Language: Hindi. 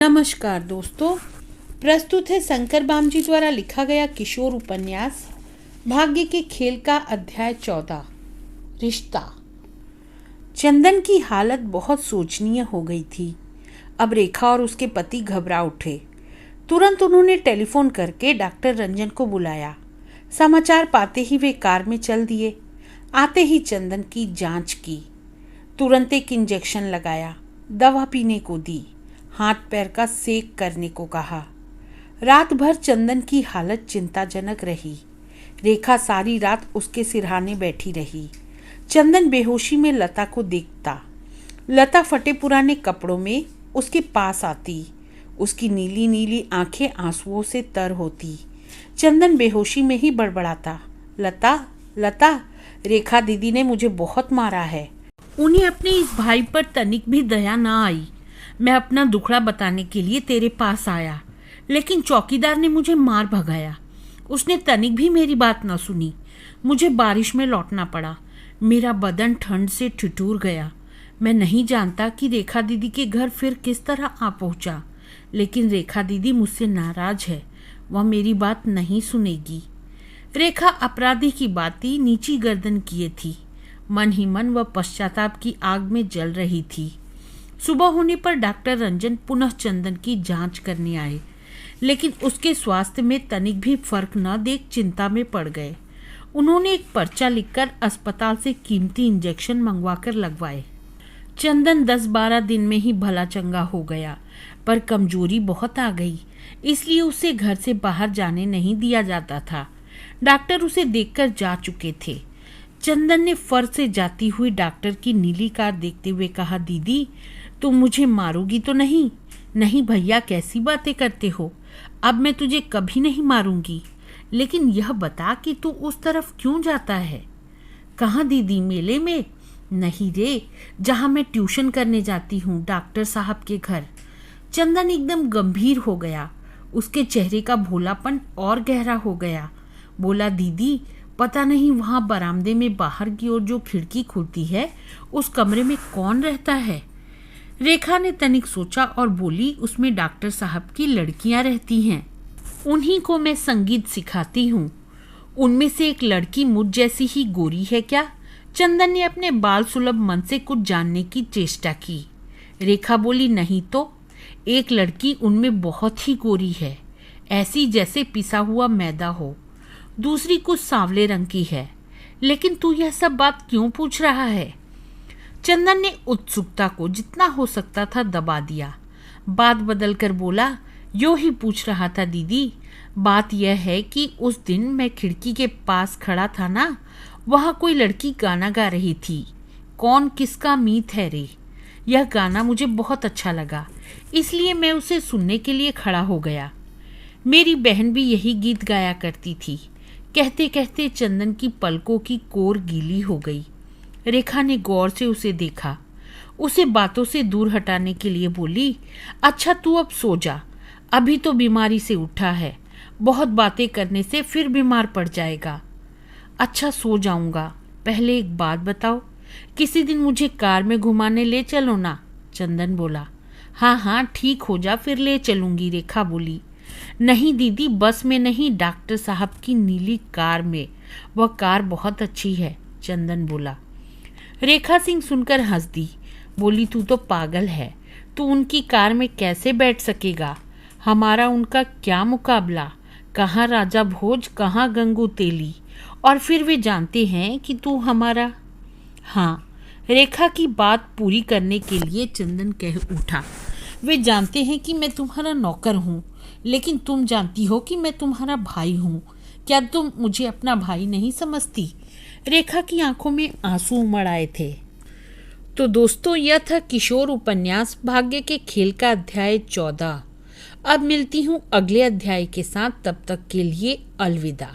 नमस्कार दोस्तों, प्रस्तुत है शंकर बामजी द्वारा लिखा गया किशोर उपन्यास भाग्य के खेल का अध्याय 14 रिश्ता। चंदन की हालत बहुत शोचनीय हो गई थी। अब रेखा और उसके पति घबरा उठे। तुरंत उन्होंने टेलीफोन करके डॉक्टर रंजन को बुलाया। समाचार पाते ही वे कार में चल दिए। आते ही चंदन की जांच की, तुरंत एक इंजेक्शन लगाया, दवा पीने को दी, हाथ पैर का सेक करने को कहा। रात भर चंदन की हालत चिंताजनक रही। रेखा सारी रात उसके सिरहाने बैठी रही। चंदन बेहोशी में लता को देखता। लता फटे पुराने कपड़ों में उसके पास आती। उसकी नीली नीली आंखें आंसुओं से तर होती। चंदन बेहोशी में ही बड़बड़ाता, लता लता, रेखा दीदी ने मुझे बहुत मारा है। उन्हें अपने इस भाई पर तनिक भी दया ना आई। मैं अपना दुखड़ा बताने के लिए तेरे पास आया, लेकिन चौकीदार ने मुझे मार भगाया। उसने तनिक भी मेरी बात न सुनी। मुझे बारिश में लौटना पड़ा। मेरा बदन ठंड से ठिठुर गया। मैं नहीं जानता कि रेखा दीदी के घर फिर किस तरह आ पहुंचा, लेकिन रेखा दीदी मुझसे नाराज है। वह मेरी बात नहीं सुनेगी। रेखा अपराधी की बातें नीची गर्दन किए थी। मन ही मन वह पश्चाताप की आग में जल रही थी। सुबह होने पर डॉक्टर रंजन पुनः चंदन की जांच करने आए, लेकिन उसके स्वास्थ्य में तनिक भी फर्क न देख चिंता में पड़ गए। उन्होंने एक पर्चा लिखकर अस्पताल से कीमती इंजेक्शन मंगवाकर लगवाए। चंदन 10-12 दिन में ही भला चंगा हो गया, पर कमजोरी बहुत आ गई, इसलिए उसे घर से बाहर जाने नहीं दिया जाता था। डॉक्टर उसे देखकर जा चुके थे। चंदन ने फर से जाती हुई डॉक्टर की नीली कार देखते हुए कहा, दीदी तुम मुझे मारोगी तो नहीं? नहीं भैया, कैसी बातें करते हो। अब मैं तुझे कभी नहीं मारूंगी, लेकिन यह बता कि तू उस तरफ क्यों जाता है। कहाँ दीदी, मेले में? नहीं रे, जहाँ मैं ट्यूशन करने जाती हूँ, डॉक्टर साहब के घर। चंदन एकदम गंभीर हो गया। उसके चेहरे का भोलापन और गहरा हो गया। बोला, दीदी पता नहीं वहाँ बरामदे में बाहर की ओर जो खिड़की खुलती है, उस कमरे में कौन रहता है? रेखा ने तनिक सोचा और बोली, उसमें डॉक्टर साहब की लड़कियां रहती हैं। उन्हीं को मैं संगीत सिखाती हूँ। उनमें से एक लड़की मुझ जैसी ही गोरी है क्या? चंदन ने अपने बाल सुलभ मन से कुछ जानने की चेष्टा की। रेखा बोली, नहीं तो, एक लड़की उनमें बहुत ही गोरी है, ऐसी जैसे पिसा हुआ मैदा हो। दूसरी कुछ सांवले रंग की है। लेकिन तू यह सब बात क्यों पूछ रहा है? चंदन ने उत्सुकता को जितना हो सकता था दबा दिया। बात बदल कर बोला, यो ही पूछ रहा था दीदी। बात यह है कि उस दिन मैं खिड़की के पास खड़ा था ना, वहाँ कोई लड़की गाना गा रही थी। कौन किसका मीत है रे। यह गाना मुझे बहुत अच्छा लगा, इसलिए मैं उसे सुनने के लिए खड़ा हो गया। मेरी बहन भी यही गीत गाया करती थी। कहते कहते चंदन की पलकों की कोर गीली हो गई। रेखा ने गौर से उसे देखा। उसे बातों से दूर हटाने के लिए बोली, अच्छा तू अब सो जा, अभी तो बीमारी से उठा है, बहुत बातें करने से फिर बीमार पड़ जाएगा। अच्छा सो जाऊंगा, पहले एक बात बताओ, किसी दिन मुझे कार में घुमाने ले चलो ना। चंदन बोला, हाँ हाँ ठीक हो जा फिर ले चलूंगी। रेखा बोली, नहीं दीदी, बस में नहीं, डॉक्टर साहब की नीली कार में, वह कार बहुत अच्छी है। चंदन बोला। रेखा सिंह सुनकर हंस दी। बोली, तू तो पागल है, तू उनकी कार में कैसे बैठ सकेगा? हमारा उनका क्या मुकाबला। कहाँ राजा भोज, कहाँ गंगू तेली, और फिर वे जानते हैं कि तू हमारा। हाँ, रेखा की बात पूरी करने के लिए चंदन कह उठा, वे जानते हैं कि मैं तुम्हारा नौकर हूँ, लेकिन तुम जानती हो कि मैं तुम्हारा भाई हूँ। क्या तुम मुझे अपना भाई नहीं समझती? रेखा की आंखों में आंसू उमड़ आए थे। तो दोस्तों, यह था किशोर उपन्यास भाग्य के खेल का अध्याय 14। अब मिलती हूँ अगले अध्याय के साथ, तब तक के लिए अलविदा।